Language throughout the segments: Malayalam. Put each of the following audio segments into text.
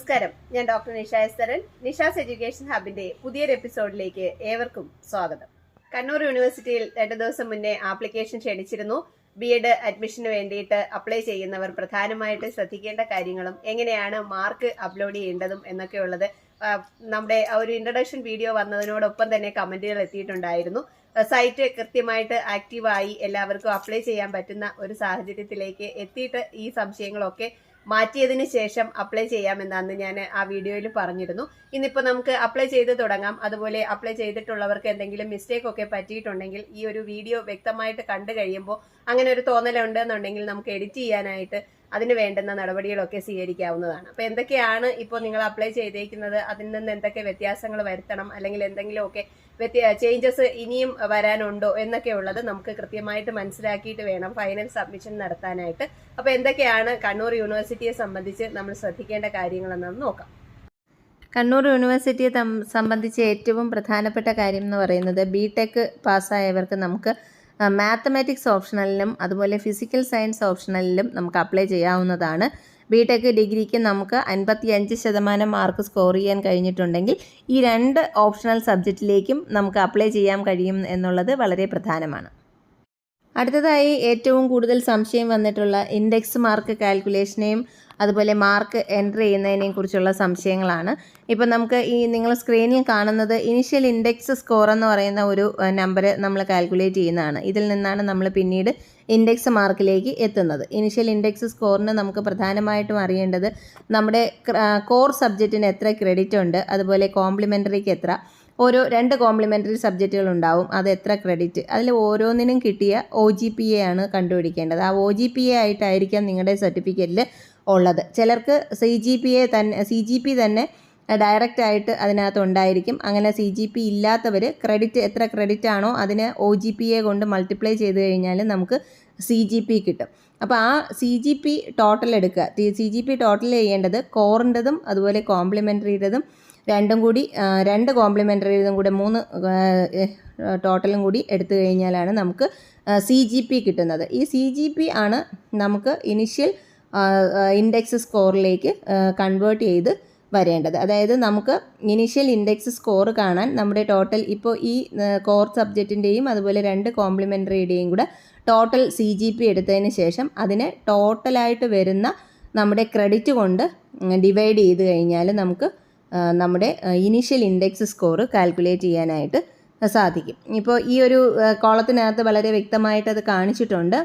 നമസ്കാരം, ഞാൻ ഡോക്ടർ നിഷ എസ്തരൻ. നിഷാസ് എഡ്യൂക്കേഷൻ ഹബിന്റെ പുതിയൊരു എപ്പിസോഡിലേക്ക് ഏവർക്കും സ്വാഗതം. കണ്ണൂർ യൂണിവേഴ്സിറ്റിയിൽ 2 ദിവസം മുന്നേ ആപ്ലിക്കേഷൻ ക്ഷണിച്ചിരുന്നു. ബി.എഡ് അഡ്മിഷന് വേണ്ടിയിട്ട് അപ്ലൈ ചെയ്യുന്നവർ പ്രധാനമായിട്ട് ശ്രദ്ധിക്കേണ്ട കാര്യങ്ങളും എങ്ങനെയാണ് മാർക്ക് അപ്ലോഡ് ചെയ്യേണ്ടതും എന്നൊക്കെയുള്ളത് നമ്മുടെ ഒരു ഇൻട്രൊഡക്ഷൻ വീഡിയോ വന്നതിനോടൊപ്പം തന്നെ കമന്റുകൾ എത്തിയിട്ടുണ്ടായിരുന്നു. സൈറ്റ് കൃത്യമായിട്ട് ആക്റ്റീവായി എല്ലാവർക്കും അപ്ലൈ ചെയ്യാൻ പറ്റുന്ന ഒരു സാഹചര്യത്തിലേക്ക് എത്തിയിട്ട് ഈ സംശയങ്ങളൊക്കെ മാറ്റിയതിന് ശേഷം അപ്ലൈ ചെയ്യാമെന്നാണ് ഞാൻ ആ വീഡിയോയിൽ പറഞ്ഞിരുന്നു. ഇന്നിപ്പോൾ നമുക്ക് അപ്ലൈ ചെയ്ത് തുടങ്ങാം. അതുപോലെ അപ്ലൈ ചെയ്തിട്ടുള്ളവർക്ക് എന്തെങ്കിലും മിസ്റ്റേക്ക് ഒക്കെ പറ്റിയിട്ടുണ്ടെങ്കിൽ ഈ ഒരു വീഡിയോ വ്യക്തമായിട്ട് കണ്ടു കഴിയുമ്പോൾ അങ്ങനെ ഒരു തോന്നലുണ്ടെന്നുണ്ടെങ്കിൽ നമുക്ക് എഡിറ്റ് ചെയ്യാനായിട്ട് അതിന് വേണ്ടുന്ന നടപടികളൊക്കെ സ്വീകരിക്കാവുന്നതാണ്. അപ്പോൾ എന്തൊക്കെയാണ് ഇപ്പോൾ നിങ്ങൾ അപ്ലൈ ചെയ്തേക്കുന്നത്, അതിൽ നിന്ന് എന്തൊക്കെ വ്യത്യാസങ്ങൾ വരുത്തണം, അല്ലെങ്കിൽ എന്തെങ്കിലുമൊക്കെ ചേഞ്ചസ് ഇനിയും വരാനുണ്ടോ എന്നൊക്കെ ഉള്ളത് നമുക്ക് കൃത്യമായിട്ട് മനസ്സിലാക്കിയിട്ട് വേണം ഫൈനൽ സബ്മിഷൻ നടത്താനായിട്ട്. അപ്പോൾ എന്തൊക്കെയാണ് കണ്ണൂർ യൂണിവേഴ്സിറ്റിയെ സംബന്ധിച്ച് നമ്മൾ ശ്രദ്ധിക്കേണ്ട കാര്യങ്ങളെന്ന് നോക്കാം. കണ്ണൂർ യൂണിവേഴ്സിറ്റിയെ സംബന്ധിച്ച് ഏറ്റവും പ്രധാനപ്പെട്ട കാര്യം എന്ന് പറയുന്നത് ബി.ടെക് പാസ്സായവർക്ക് നമുക്ക് മാത്തമാറ്റിക്സ് ഓപ്ഷണലിലും അതുപോലെ ഫിസിക്കൽ സയൻസ് ഓപ്ഷണലിലും നമുക്ക് അപ്ലൈ ചെയ്യാവുന്നതാണ്. ബി.ടെക് ഡിഗ്രിക്ക് നമുക്ക് 55% മാർക്ക് സ്കോർ ചെയ്യാൻ കഴിഞ്ഞിട്ടുണ്ടെങ്കിൽ ഈ 2 ഓപ്ഷണൽ സബ്ജക്റ്റിലേക്കും നമുക്ക് അപ്ലൈ ചെയ്യാൻ കഴിയും എന്നുള്ളത് വളരെ പ്രധാനമാണ്. അടുത്തതായി ഏറ്റവും കൂടുതൽ സംശയം വന്നിട്ടുള്ള ഇൻഡെക്സ് മാർക്ക് കാൽക്കുലേഷനെയും അതുപോലെ മാർക്ക് എൻട്രി ചെയ്യുന്നതിനെയും കുറിച്ചുള്ള സംശയങ്ങളാണ്. ഇപ്പം നമുക്ക് ഈ നിങ്ങൾ സ്ക്രീനിൽ കാണുന്നത് ഇനിഷ്യൽ ഇൻഡെക്സ് സ്കോർ എന്ന് പറയുന്ന ഒരു നമ്പർ നമ്മൾ കാൽക്കുലേറ്റ് ചെയ്യുന്നതാണ്. ഇതിൽ നിന്നാണ് നമ്മൾ പിന്നീട് ഇൻഡെക്സ് മാർക്കിലേക്ക് എത്തുന്നത്. ഇനിഷ്യൽ ഇൻഡെക്സ് സ്കോറിന് നമുക്ക് പ്രധാനമായിട്ടും അറിയേണ്ടത് നമ്മുടെ കോർ സബ്ജക്റ്റിന് എത്ര ക്രെഡിറ്റ് ഉണ്ട്, അതുപോലെ കോംപ്ലിമെൻ്ററിക്ക് എത്ര, ഓരോ 2 കോംപ്ലിമെൻ്ററി സബ്ജക്റ്റുകൾ ഉണ്ടാവും, അത് എത്ര ക്രെഡിറ്റ്, അതിൽ ഓരോന്നിനും കിട്ടിയ OGPA ആണ് കണ്ടുപിടിക്കേണ്ടത്. ആ OGPA ആയിട്ടായിരിക്കാം നിങ്ങളുടെ സർട്ടിഫിക്കറ്റിൽ ഉള്ളത്. ചിലർക്ക് CGP തന്നെ ഡയറക്റ്റ് ആയിട്ട് അതിനകത്ത് ഉണ്ടായിരിക്കും. അങ്ങനെ CGP ഇല്ലാത്തവർ എത്ര ക്രെഡിറ്റ് ആണോ അതിന് OGPA കൊണ്ട് മൾട്ടിപ്ലൈ ചെയ്ത് കഴിഞ്ഞാൽ നമുക്ക് CGP കിട്ടും. അപ്പോൾ ആ CGP ടോട്ടൽ എടുക്കുക. CGP ടോട്ടൽ ചെയ്യേണ്ടത് കോറിൻ്റെതും അതുപോലെ കോംപ്ലിമെൻ്ററിയുടേതും 2 കോംപ്ലിമെൻ്ററിയും കൂടെ 3 ടോട്ടലും കൂടി എടുത്തു കഴിഞ്ഞാലാണ് നമുക്ക് CGP കിട്ടുന്നത്. ഈ CGP ആണ് നമുക്ക് ഇനിഷ്യൽ ഇൻഡെക്സ് സ്കോറിലേക്ക് കൺവേർട്ട് ചെയ്ത് വരേണ്ടത്. അതായത് നമുക്ക് ഇനിഷ്യൽ ഇൻഡെക്സ് സ്കോർ കാണാൻ നമ്മുടെ ടോട്ടൽ ഇപ്പോൾ ഈ കോർ സബ്ജക്റ്റിൻ്റെയും അതുപോലെ 2 കോംപ്ലിമെൻ്ററിയുടെയും കൂടെ ടോട്ടൽ CGP എടുത്തതിന് ശേഷം അതിനെ ടോട്ടലായിട്ട് വരുന്ന നമ്മുടെ ക്രെഡിറ്റ് കൊണ്ട് ഡിവൈഡ് ചെയ്ത് കഴിഞ്ഞാൽ നമുക്ക് നമ്മുടെ ഇനീഷ്യൽ ഇൻഡെക്സ് സ്കോർ കാൽക്കുലേറ്റ് ചെയ്യാനായിട്ട് സാധിക്കും. ഇപ്പോൾ ഈ ഒരു കോളത്തിനകത്ത് വളരെ വ്യക്തമായിട്ട് അത് കാണിച്ചിട്ടുണ്ട്.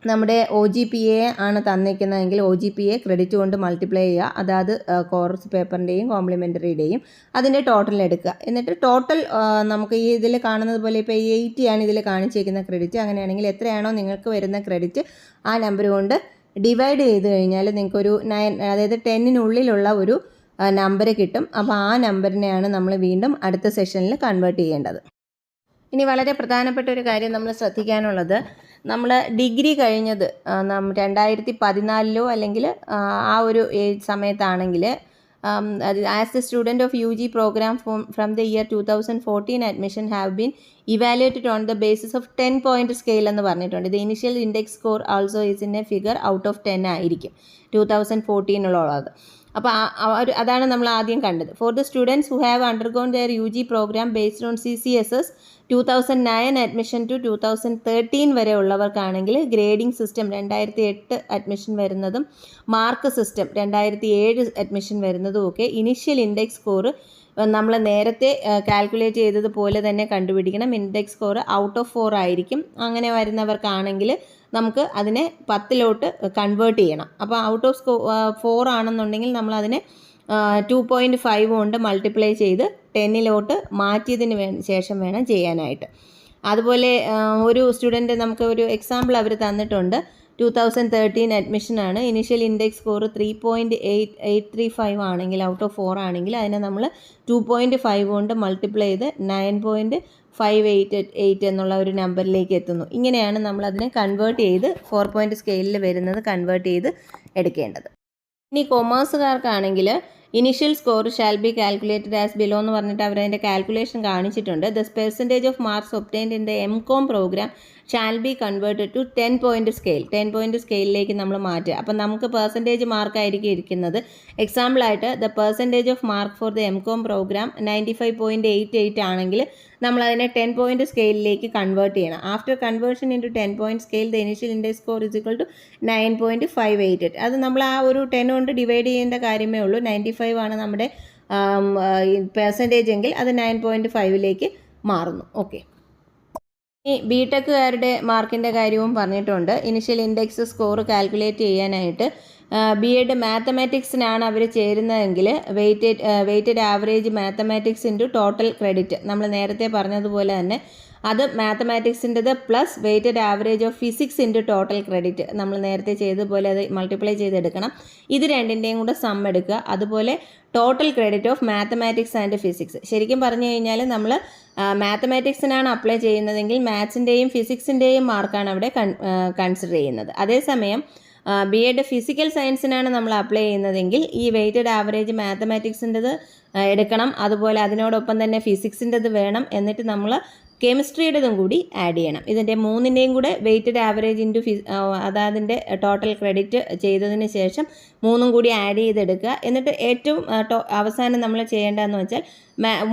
നമ്മുടെ OGPA ആണ് തന്നിരിക്കുന്നതെങ്കിൽ OGPA ക്രെഡിറ്റ് കൊണ്ട് മൾട്ടിപ്ലൈ ചെയ്യുക, അതായത് കോഴ്സ് പേപ്പറിൻ്റെയും കോംപ്ലിമെൻ്ററിയുടെയും അതിൻ്റെ ടോട്ടൽ എടുക്കുക. എന്നിട്ട് ടോട്ടൽ നമുക്ക് ഈ ഇതിൽ കാണുന്നത് പോലെ ഇപ്പോൾ 80 ആണ് ഇതിൽ കാണിച്ചിരിക്കുന്ന ക്രെഡിറ്റ്. അങ്ങനെയാണെങ്കിൽ എത്രയാണോ നിങ്ങൾക്ക് വരുന്ന ക്രെഡിറ്റ് ആ നമ്പർ കൊണ്ട് ഡിവൈഡ് ചെയ്ത് കഴിഞ്ഞാൽ നിങ്ങൾക്കൊരു 9 അതായത് 10-നുള്ളിലുള്ള ഒരു നമ്പർ കിട്ടും. അപ്പോൾ ആ നമ്പറിനെയാണ് നമ്മൾ വീണ്ടും അടുത്ത സെഷനിൽ കൺവേർട്ട് ചെയ്യേണ്ടത്. ഇനി വളരെ പ്രധാനപ്പെട്ട ഒരു കാര്യം നമ്മൾ ശ്രദ്ധിക്കാനുള്ളത്, നമ്മൾ ഡിഗ്രി കഴിഞ്ഞത് 2014 അല്ലെങ്കിൽ ആ ഒരു സമയത്താണെങ്കിൽ as a student of UG program from the year 2014 admission have been evaluated on the basis of 10-point scale എന്ന് പറഞ്ഞിട്ടുണ്ട്. The initial index score also is in a figure out of 10 ആയിരിക്കും 2014 അപ്പോൾ അതാണ് നമ്മൾ ആദ്യം കണ്ടത്. For the students who have undergone their UG programme based on CCSS 2009 admission to 2013 വരെ ഉള്ളവർക്കാണെങ്കിൽ ഗ്രേഡിംഗ് സിസ്റ്റം 2008 അഡ്മിഷൻ വരുന്നതും മാർക്ക് സിസ്റ്റം 2007 അഡ്മിഷൻ വരുന്നതും ഒക്കെ ഇനിഷ്യൽ ഇൻഡെക്സ് സ്കോർ നമ്മൾ നേരത്തെ കാൽക്കുലേറ്റ് ചെയ്തതുപോലെ തന്നെ കണ്ടുപിടിക്കണം. ഇൻഡെക്സ് സ്കോർ ഔട്ട് ഓഫ് 4 ആയിരിക്കും. അങ്ങനെ വരുന്നവർക്കാണെങ്കിൽ നമുക്ക് അതിനെ 10ലോട്ട് കൺവേർട്ട് ചെയ്യണം. അപ്പോൾ ഔട്ട് ഓഫ് 4 ആണെന്നുണ്ടെങ്കിൽ നമ്മളതിനെ 2.5 കൊണ്ട് മൾട്ടിപ്ലൈ ചെയ്ത് 10ലോട്ട് മാറ്റിയതിന് ശേഷം വേണം ചെയ്യാനായിട്ട്. അതുപോലെ ഒരു സ്റ്റുഡൻറ്റ് നമുക്ക് ഒരു എക്സാമ്പിൾ അവർ തന്നിട്ടുണ്ട്. 2013 അഡ്മിഷനാണ്. ഇനിഷ്യൽ ഇൻഡെക്സ് സ്കോർ 3.835 ആണെങ്കിൽ ഔട്ട് ഓഫ് 4 ആണെങ്കിൽ അതിനെ നമ്മൾ 2.5 കൊണ്ട് മൾട്ടിപ്ലൈ ചെയ്ത് 9.588 എന്നുള്ള ഒരു നമ്പറിലേക്ക് എത്തുന്നു. ഇങ്ങനെയാണ് നമ്മളതിനെ കൺവേർട്ട് ചെയ്ത് 4 പോയിൻ്റ് സ്കെയിലിൽ വരുന്നത് കൺവേർട്ട് ചെയ്ത് എടുക്കേണ്ടത്. ഇനി കൊമേഴ്സുകാർക്കാണെങ്കിൽ initial score shall be calculated as below എന്ന് പറഞ്ഞിട്ട് അവരതിൻ്റെ കാൽക്കുലേഷൻ കാണിച്ചിട്ടുണ്ട്. The percentage of marks obtained in the MCOM programme shall be converted to 10 point scale. 10 point സ്കെയിലിലേക്ക് നമ്മൾ മാറ്റുക. അപ്പം നമുക്ക് പെർസെൻറ്റേജ് മാർക്കായിരിക്കും ഇരിക്കുന്നത്. എക്സാമ്പിളായിട്ട് the percentage of mark for the MCOM programme 95.88 ആണെങ്കിൽ നമ്മളതിനെ 10 പോയിൻറ്റ് സ്കെയിലിലേക്ക് കൺവേർട്ട് ചെയ്യണം. After conversion into 10 point scale the initial index score is equal to 9.588. അത് നമ്മൾ ആ ഒരു 10 കൊണ്ട് ഡിവൈഡ് ചെയ്യേണ്ട കാര്യമേ ഉള്ളൂ. 95 ആണ് നമ്മുടെ പെർസെൻറ്റേജ് എങ്കിൽ അത് 9.5ലേക്ക് മാറുന്നു. ഓക്കെ, ഈ ബിടെക്കുകാരുടെ മാർക്കിൻ്റെ കാര്യവും പറഞ്ഞിട്ടുണ്ട്. ഇനിഷ്യൽ ഇൻഡെക്സ് സ്കോർ കാൽക്കുലേറ്റ് ചെയ്യാനായിട്ട് BEd മാത്തമാറ്റിക്സിനാണ് അവർ ചേരുന്നതെങ്കിൽ weighted average mathematics into total credit നമ്മൾ നേരത്തെ പറഞ്ഞതുപോലെ തന്നെ അത് മാത്തമാറ്റിക്സിൻ്റെത് plus weighted average of physics into total credit നമ്മൾ നേരത്തെ ചെയ്തതുപോലെ അത് മൾട്ടിപ്ലൈ ചെയ്തെടുക്കണം. ഇത് രണ്ടിൻ്റെയും കൂടെ സം എടുക്കുക. അതുപോലെ total credit of mathematics and physics. ശരിക്കും പറഞ്ഞു കഴിഞ്ഞാൽ നമ്മൾ മാത്തമാറ്റിക്സിനാണ് അപ്ലൈ ചെയ്യുന്നതെങ്കിൽ മാത്സിൻ്റെയും ഫിസിക്സിൻ്റെയും മാർക്കാണ് അവിടെ കൺസിഡർ ചെയ്യുന്നത്. അതേസമയം BEd ഫിസിക്കൽ സയൻസിനാണ് നമ്മൾ അപ്ലൈ ചെയ്യുന്നതെങ്കിൽ ഈ വെയ്റ്റഡ് ആവറേജ് മാത്തമാറ്റിക്സിൻ്റെത് എടുക്കണം. അതുപോലെ അതിനോടൊപ്പം തന്നെ ഫിസിക്സിൻ്റെത് വേണം. എന്നിട്ട് നമ്മൾ കെമിസ്ട്രിയുടേതും കൂടി ആഡ് ചെയ്യണം. ഇതിൻ്റെ മൂന്നിൻ്റെയും കൂടെ വെയ്റ്റഡ് ആവറേജ് ഇൻറ്റു അതാതിൻ്റെ ടോട്ടൽ ക്രെഡിറ്റ് ചെയ്തതിന് ശേഷം മൂന്നും കൂടി ആഡ് ചെയ്തെടുക്കുക. എന്നിട്ട് ഏറ്റവും അവസാനം നമ്മൾ ചെയ്യേണ്ടതെന്ന് വെച്ചാൽ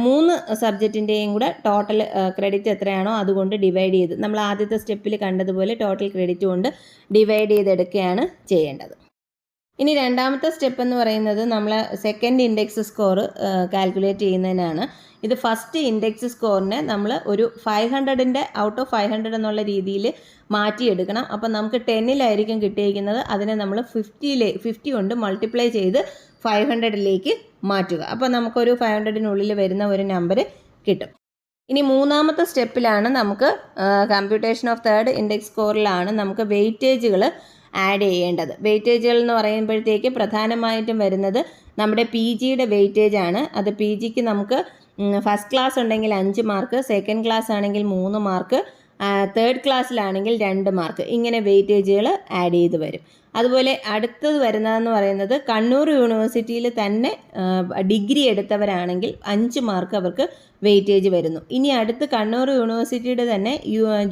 3 സബ്ജക്റ്റിൻ്റെയും കൂടെ ടോട്ടൽ ക്രെഡിറ്റ് എത്രയാണോ അതുകൊണ്ട് ഡിവൈഡ് ചെയ്ത് നമ്മൾ ആദ്യത്തെ സ്റ്റെപ്പിൽ കണ്ടതുപോലെ ടോട്ടൽ ക്രെഡിറ്റ് കൊണ്ട് ഡിവൈഡ് ചെയ്തെടുക്കുകയാണ് ചെയ്യേണ്ടത്. ഇനി രണ്ടാമത്തെ സ്റ്റെപ്പ് എന്ന് പറയുന്നത് നമ്മൾ സെക്കൻഡ് ഇൻഡെക്സ് സ്കോർ കാൽക്കുലേറ്റ് ചെയ്യുന്നതിനാണ്. ഇത് ഫസ്റ്റ് ഇൻഡെക്സ് സ്കോറിനെ നമ്മൾ ഒരു 500ൻ്റെ ഔട്ട് ഓഫ് 500 എന്നുള്ള രീതിയിൽ മാറ്റിയെടുക്കണം. അപ്പം നമുക്ക് 10ലായിരിക്കും കിട്ടിയിരിക്കുന്നത്. അതിനെ നമ്മൾ 50 കൊണ്ട് മൾട്ടിപ്ലൈ ചെയ്ത് 500ലേക്ക് മാറ്റുക. അപ്പോൾ നമുക്കൊരു 500നുള്ളിൽ വരുന്ന ഒരു നമ്പർ കിട്ടും. ഇനി മൂന്നാമത്തെ സ്റ്റെപ്പിലാണ് നമുക്ക് കമ്പ്യൂട്ടേഷൻ ഓഫ് തേർഡ് ഇൻഡെക്സ് സ്കോറിലാണ് നമുക്ക് വെയിറ്റേജുകൾ ആഡ് ചെയ്യേണ്ടത്. വെയിറ്റേജുകൾ എന്ന് പറയുമ്പോഴത്തേക്ക് പ്രധാനമായിട്ടും വരുന്നത് നമ്മുടെ PGയുടെ വെയിറ്റേജ് ആണ്. അത് PGക്ക് നമുക്ക് ഫസ്റ്റ് ക്ലാസ് ഉണ്ടെങ്കിൽ 5 മാർക്ക്, സെക്കൻഡ് ക്ലാസ് ആണെങ്കിൽ 3 മാർക്ക്, തേർഡ് ക്ലാസ്സിലാണെങ്കിൽ 2 മാർക്ക്, ഇങ്ങനെ വെയിറ്റേജുകൾ ആഡ് ചെയ്ത് വരും. അതുപോലെ അടുത്തത് വരുന്നതെന്ന് പറയുന്നത് കണ്ണൂർ യൂണിവേഴ്സിറ്റിയിൽ തന്നെ ഡിഗ്രി എടുത്തവരാണെങ്കിൽ 5 മാർക്ക് അവർക്ക് വെയിറ്റേജ് വരുന്നു. ഇനി അടുത്ത് കണ്ണൂർ യൂണിവേഴ്സിറ്റിയുടെ തന്നെ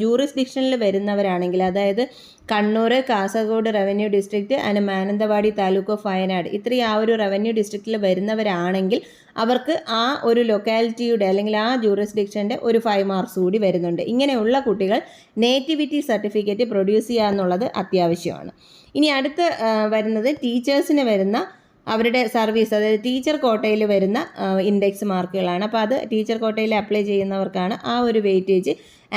ജൂറിസ്ഡിക്ഷനിൽ വരുന്നവരാണെങ്കിൽ, അതായത് Kannur, Kasaragod revenue district and Mananthavady taluk of Wayanad ഇത്രയും ആ ഒരു റവന്യൂ ഡിസ്ട്രിക്റ്റിൽ വരുന്നവരാണെങ്കിൽ അവർക്ക് ആ ഒരു ലൊക്കാലിറ്റിയുടെ അല്ലെങ്കിൽ ആ ജൂറിസ്ഡിക്ഷൻ്റെ ഒരു 5 മാർക്സ് കൂടി വരുന്നുണ്ട്. ഇങ്ങനെയുള്ള കുട്ടികൾ നേറ്റിവിറ്റി സർട്ടിഫിക്കറ്റ് പ്രൊഡ്യൂസ് ചെയ്യുക എന്നുള്ളത് അത്യാവശ്യമാണ്. ഇനി അടുത്ത് വരുന്നത് ടീച്ചേഴ്സിന് വരുന്ന അവരുടെ സർവീസ്, അതായത് ടീച്ചർ കോട്ടയിൽ വരുന്ന ഇൻഡെക്സ് മാർക്കുകളാണ്. അപ്പോൾ അത് ടീച്ചർ കോട്ടയിൽ അപ്ലൈ ചെയ്യുന്നവർക്കാണ് ആ ഒരു വെയിറ്റേജ്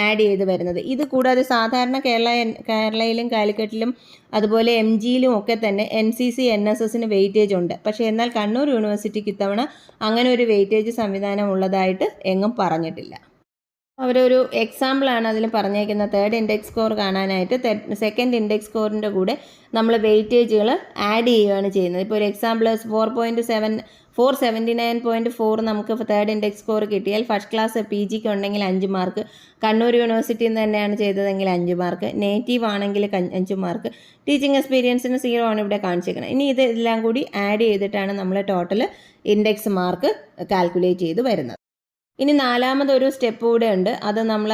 ആഡ് ചെയ്ത് വരുന്നത്. ഇത് കൂടാതെ സാധാരണ കേരളയിലും കാലിക്കറ്റിലും അതുപോലെ MGയിലും ഒക്കെ തന്നെ NCC NSSന് വെയിറ്റേജ് ഉണ്ട്. പക്ഷേ എന്നാൽ കണ്ണൂർ യൂണിവേഴ്സിറ്റിക്ക് ഇത്തവണ അങ്ങനെ ഒരു വെയിറ്റേജ് സംവിധാനം ഉള്ളതായിട്ട് എങ്ങും പറഞ്ഞിട്ടില്ല. അവരൊരു എക്സാമ്പിളാണ് അതിൽ പറഞ്ഞേക്കുന്ന തേർഡ് ഇൻഡെക്സ് സ്കോർ കാണാനായിട്ട് സെക്കൻഡ് ഇൻഡെക്സ് സ്കോറിൻ്റെ കൂടെ നമ്മൾ വെയിറ്റേജുകൾ ആഡ് ചെയ്യുകയാണ് ചെയ്യുന്നത്. ഇപ്പോൾ ഒരു എക്സാമ്പിൾ 479.4 നമുക്ക് തേർഡ് ഇൻഡെക്സ് സ്കോർ കിട്ടിയാൽ ഫസ്റ്റ് ക്ലാസ് PGക്ക് ഉണ്ടെങ്കിൽ 5 മാർക്ക്, കണ്ണൂർ യൂണിവേഴ്സിറ്റിയിൽ നിന്ന് തന്നെയാണ് ചെയ്തതെങ്കിൽ 5 മാർക്ക്, നേറ്റീവ് ആണെങ്കിൽ 5 മാർക്ക്, ടീച്ചിങ് എക്സ്പീരിയൻസിന് 0 ആണ് ഇവിടെ കാണിച്ചിരിക്കുന്നത്. ഇനി ഇതെല്ലാം കൂടി ആഡ് ചെയ്തിട്ടാണ് നമ്മൾ ടോട്ടൽ ഇൻഡെക്സ് മാർക്ക് കാൽക്കുലേറ്റ് ചെയ്ത് വരുന്നത്. ഇനി നാലാമതൊരു സ്റ്റെപ്പ് കൂടെ ഉണ്ട്. അത് നമ്മൾ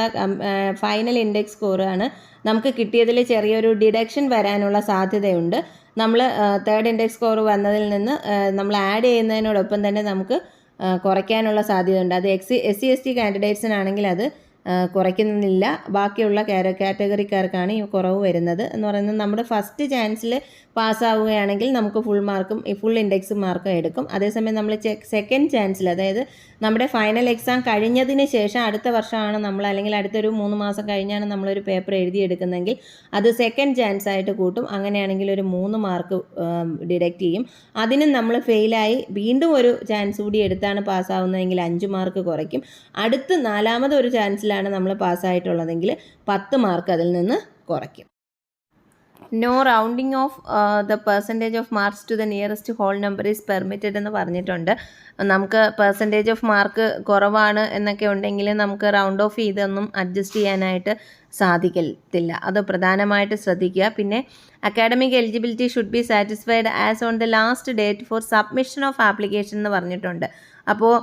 ഫൈനൽ ഇൻഡെക്സ് സ്കോറാണ്. നമുക്ക് കിട്ടിയതിൽ ചെറിയൊരു ഡിഡക്ഷൻ വരാനുള്ള സാധ്യതയുണ്ട്. നമ്മൾ തേർഡ് ഇൻഡെക്സ് സ്കോർ വന്നതിൽ നിന്ന് നമ്മൾ ആഡ് ചെയ്യുന്നതിനോടൊപ്പം തന്നെ നമുക്ക് കുറയ്ക്കാനുള്ള സാധ്യതയുണ്ട്. അത് SC/ST കാൻഡിഡേറ്റ്സിനാണെങ്കിൽ അത് കുറയ്ക്കുന്നില്ല. ബാക്കിയുള്ള കാറ്റഗറിക്കാർക്കാണ് ഈ കുറവ് വരുന്നത്. എന്ന് പറയുന്നത് നമ്മുടെ ഫസ്റ്റ് ചാൻസിൽ പാസ്സാവുകയാണെങ്കിൽ നമുക്ക് ഫുൾ ഇൻഡെക്സ് മാർക്കും എടുക്കും. അതേസമയം നമ്മൾ സെക്കൻഡ് ചാൻസിൽ, അതായത് നമ്മുടെ ഫൈനൽ എക്സാം കഴിഞ്ഞതിന് ശേഷം അടുത്ത വർഷമാണ് നമ്മൾ, അല്ലെങ്കിൽ അടുത്തൊരു 3 മാസം കഴിഞ്ഞാണ് നമ്മളൊരു പേപ്പർ എഴുതിയെടുക്കുന്നതെങ്കിൽ അത് സെക്കൻഡ് ചാൻസ് ആയിട്ട് കൂട്ടും. അങ്ങനെയാണെങ്കിൽ ഒരു 3 മാർക്ക് ഡിഡക്റ്റ് ചെയ്യും. അതിനും നമ്മൾ ഫെയിലായി വീണ്ടും ഒരു ചാൻസ് കൂടി എടുത്താണ് പാസ്സാവുന്നതെങ്കിൽ 5 മാർക്ക് കുറയ്ക്കും. അടുത്ത് നാലാമതൊരു ചാൻസിലാണ് നമ്മൾ പാസ്സായിട്ടുള്ളതെങ്കിൽ 10 മാർക്ക് അതിൽ നിന്ന് കുറയ്ക്കും. No rounding off the percentage of marks to the nearest whole number is permitted എന്ന് പറഞ്ഞിട്ടുണ്ട്. നമുക്ക് പെർസെൻറ്റേജ് ഓഫ് മാർക്ക് കുറവാണ് എന്നൊക്കെ ഉണ്ടെങ്കിൽ നമുക്ക് റൗണ്ട് ഓഫ് ചെയ്തൊന്നും അഡ്ജസ്റ്റ് ചെയ്യാനായിട്ട് സാധിക്കത്തില്ല. അത് പ്രധാനമായിട്ട് ശ്രദ്ധിക്കുക. പിന്നെ academic eligibility should be satisfied as on the last date for submission of application എന്ന് പറഞ്ഞിട്ടുണ്ട്. അപ്പോൾ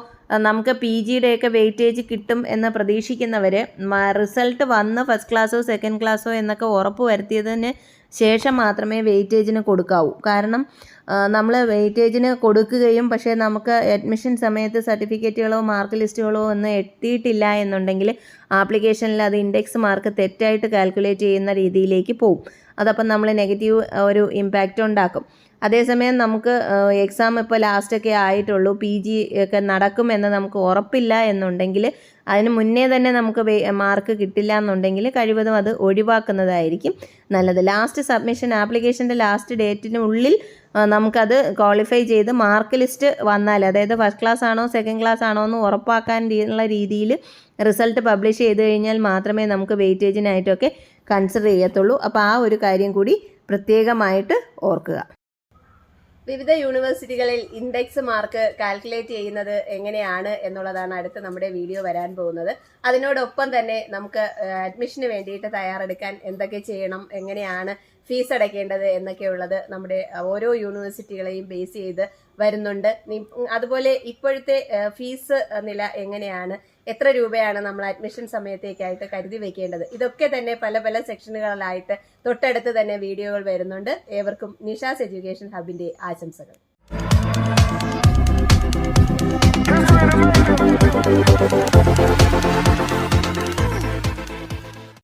നമുക്ക് പി ജിയുടെയൊക്കെ വെയിറ്റേജ് കിട്ടും എന്ന് പ്രതീക്ഷിക്കുന്നവർ റിസൾട്ട് വന്ന് ഫസ്റ്റ് ക്ലാസ്സോ സെക്കൻഡ് ക്ലാസ്സോ എന്നൊക്കെ ഉറപ്പ് വരുത്തിയതിന് ശേഷം മാത്രമേ വെയിറ്റേജിന് കൊടുക്കാവൂ. കാരണം നമ്മൾ വെയിറ്റേജിന് കൊടുക്കുകയും പക്ഷേ നമുക്ക് അഡ്മിഷൻ സമയത്ത് സർട്ടിഫിക്കറ്റുകളോ മാർക്ക് ലിസ്റ്റുകളോ ഒന്നും എത്തിയിട്ടില്ല എന്നുണ്ടെങ്കിൽ ആപ്ലിക്കേഷനിൽ അത് ഇൻഡെക്സ് മാർക്ക് തെറ്റായിട്ട് കാൽക്കുലേറ്റ് ചെയ്യുന്ന രീതിയിലേക്ക് പോകും. അതപ്പം നമ്മൾ നെഗറ്റീവ് ഒരു ഇമ്പാക്റ്റ് ഉണ്ടാക്കും. അതേസമയം നമുക്ക് എക്സാം ഇപ്പോൾ ലാസ്റ്റൊക്കെ ആയിട്ടുള്ളൂ, പി ജി ഒക്കെ നടക്കുമെന്ന് നമുക്ക് ഉറപ്പില്ല എന്നുണ്ടെങ്കിൽ അതിന് മുന്നേ തന്നെ നമുക്ക് മാർക്ക് കിട്ടില്ല എന്നുണ്ടെങ്കിൽ കഴിവതും അത് ഒഴിവാക്കുന്നതായിരിക്കും നല്ലത്. ലാസ്റ്റ് സബ്മിഷൻ ആപ്ലിക്കേഷൻ്റെ ലാസ്റ്റ് ഡേറ്റിനുള്ളിൽ നമുക്കത് ക്വാളിഫൈ ചെയ്ത് മാർക്ക് ലിസ്റ്റ് വന്നാൽ, അതായത് ഫസ്റ്റ് ക്ലാസ് ആണോ സെക്കൻഡ് ക്ലാസ് ആണോ എന്ന് ഉറപ്പാക്കാനുള്ള രീതിയിൽ റിസൾട്ട് പബ്ലിഷ് ചെയ്ത് കഴിഞ്ഞാൽ മാത്രമേ നമുക്ക് വെയിറ്റേജിനായിട്ടൊക്കെ കൺസിഡർ ചെയ്യത്തുള്ളൂ. അപ്പോൾ ആ ഒരു കാര്യം കൂടി പ്രത്യേകമായിട്ട് ഓർക്കുക. വിവിധ യൂണിവേഴ്സിറ്റികളിൽ ഇൻഡെക്സ് മാർക്ക് കാൽക്കുലേറ്റ് ചെയ്യുന്നത് എങ്ങനെയാണ് എന്നുള്ളതാണ് അടുത്ത് നമ്മുടെ വീഡിയോ വരാൻ പോകുന്നത്. അതിനോടൊപ്പം തന്നെ നമുക്ക് അഡ്മിഷന് വേണ്ടിയിട്ട് തയ്യാറെടുക്കാൻ എന്തൊക്കെ ചെയ്യണം, എങ്ങനെയാണ് ഫീസ് അടയ്ക്കേണ്ടത് എന്നൊക്കെയുള്ളത് നമ്മുടെ ഓരോ യൂണിവേഴ്സിറ്റികളെയും ബേസ് ചെയ്ത് വരുന്നുണ്ട്. അതുപോലെ ഇപ്പോഴത്തെ ഫീസ് നില എങ്ങനെയാണ്, എത്ര രൂപയാണ് നമ്മൾ അഡ്മിഷൻ സമയത്തേക്കായിട്ട് കരുതി വെക്കേണ്ടത്, ഇതൊക്കെ തന്നെ പല പല സെക്ഷനുകളിലായിട്ട് തൊട്ടടുത്ത് തന്നെ വീഡിയോകൾ വരുന്നുണ്ട്. ഏവർക്കും നിഷാസ് എഡ്യൂക്കേഷൻ ഹബിന്റെ ആശംസകൾ.